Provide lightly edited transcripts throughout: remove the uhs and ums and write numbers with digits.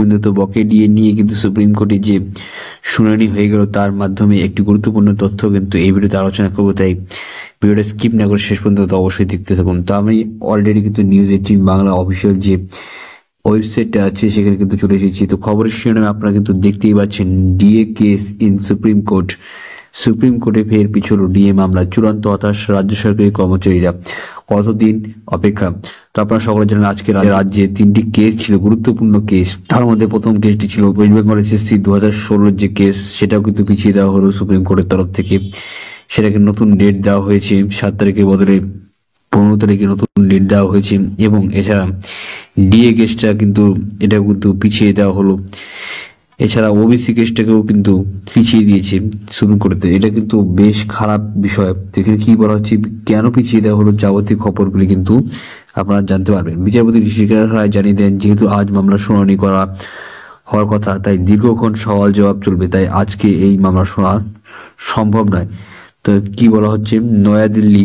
প্রতিদ্বন্দ্বিত বকেয়া ডিএ নিয়ে কিন্তু সুপ্রিম কোর্টে যে শুনানি হয়ে গেল, তার মাধ্যমে একটি গুরুত্বপূর্ণ তথ্য কিন্তু এই ভিডিওতে আলোচনা করবো। তাই ভিডিওটা স্কিপ না করে শেষ পর্যন্ত অবশ্যই দেখতে থাকুন। তো আমি অলরেডি কিন্তু নিউজ18 বাংলা অফিসিয়াল যে ওয়েবসাইটটা আছে সেখানে কিন্তু চলে এসেছি। তো খবরের শিরোনামে আপনারা কিন্তু দেখতেই পাচ্ছেন, DA case in supreme court. Supreme কোর্টে ফের পিছল ডিএ মামলা, চূড়ান্ত হতাশ রাজ্য সরকারি কর্মচারীরা, কতদিন অপেক্ষা। তো আপনারা সকলে জানেন আজকে রাজ্যে 3টি কেস ছিল, গুরুত্বপূর্ণ কেস। তার মধ্যে প্রথম কেসটি ছিল ওয়েস্ট বেঙ্গল এসএসসি 2016 যে কেস, সেটাও কিন্তু পিছিয়ে দেওয়া হলো সুপ্রিম কোর্টের তরফ থেকে। সেটাকে নতুন ডেট দেওয়া হয়েছে, 7 তারিখের বদলে 15 তারিখে নতুন ডেট দেওয়া হয়েছে। এবং এছাড়া ডিএ কেসটা কিন্তু এটাও কিন্তু পিছিয়ে দেওয়া হলো। এছাড়া ওবিসি কেসটাকেও কিন্তু পিছিয়ে দিয়েছে সুপ্রিম কোর্টে। এটা কিন্তু বেশ খারাপ বিষয়। এখানে কি বলা হচ্ছে, কেন পিছিয়ে দেওয়া হলো, যাবতীয় খবরগুলি কিন্তু আপনারা জানতে পারবেন। বিচারপতি ঋষিকেশ রায় জানিয়ে দেন, যেহেতু আজ মামলার শুনানি হওয়ার কথা, তাই দীর্ঘক্ষণ সওয়াল জবাব চলবে, তাই আজকে এই মামলা শোনা সম্ভব নয়। তো কি বলা হচ্ছে, নয়াদিল্লি,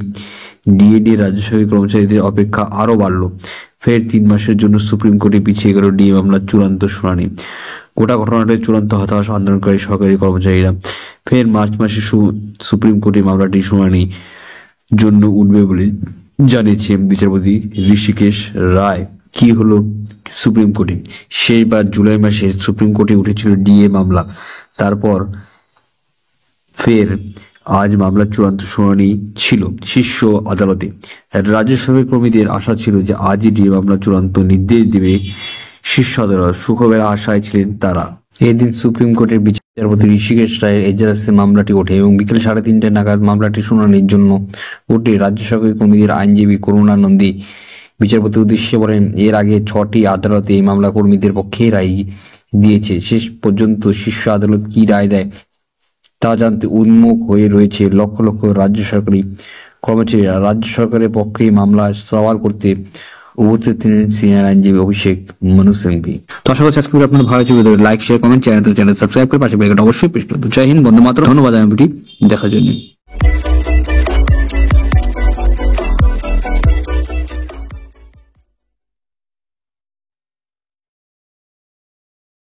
ডিএডি রাজ্য সরকারি কর্মচারীদের অপেক্ষা আরো বাড়লো। ফের 3 মাসের জন্য সুপ্রিম কোর্টে পিছিয়ে গেল ডিএ মামলার চূড়ান্ত শুনানি। গোটা ঘটনাটায় চূড়ান্ত হতাশ আন্দোলনকারী সরকারি কর্মচারীরা। ফের মার্চ মাসে সুপ্রিম কোর্টে মামলাটি শুনানি জন্য উঠবে বলে জানিয়েছে বিচারপতি ঋষিকেশ রায়। কি হলো সুপ্রিম কোর্টে, শেষবার জুলাই মাসে সুপ্রিম কোর্টে উঠেছিল ডিএ মামলা। তারপর ফের আজ মামলার চূড়ান্ত শুনানি ছিল শীর্ষ আদালতে। রাজ্য সরকারি কর্মীদের আশা ছিল যে আজই ডিএ মামলার চূড়ান্ত নির্দেশ দেবে শীর্ষ আদালত। সুখবরের আশায় ছিলেন তারা। এদিন সুপ্রিম কোর্টের বিচারপতি ঋষিকেশ রায়ের এজলাসে মামলাটি ওঠে এবং বিকেল 3:30 নাগাদ মামলাটি শুনানির জন্য ওঠে। রাজ্য সরকারি কর্মীদের আইনজীবী করুণানন্দী বিচারপতির উদ্দেশ্যে বলেন, এর আগে 6টি আদালতে এই মামলা কর্মীদের পক্ষে রায় দিয়েছে। শেষ পর্যন্ত শীর্ষ আদালত কি রায় দেয় তা জানতে উন্মুখ হয়ে রয়েছে লক্ষ লক্ষ রাজ্য সরকারি কর্মচারীরা। রাজ্য সরকারের পক্ষে মামলা সওয়াল করতে উপস্থিত ছিলেন সিনিয়র আইনজীবী অভিষেক মনু সিংভি। তো আশা করছি আজকে আপনার ভালো লাগবে। Like, share, comment, channel subscribe করে পাশে বেল আইকনটা অবশ্যই প্রেস করুন। জয় হিন্দ, বন্দে মাতরম। ধন্যবাদ ভিডিওটি দেখার জন্য।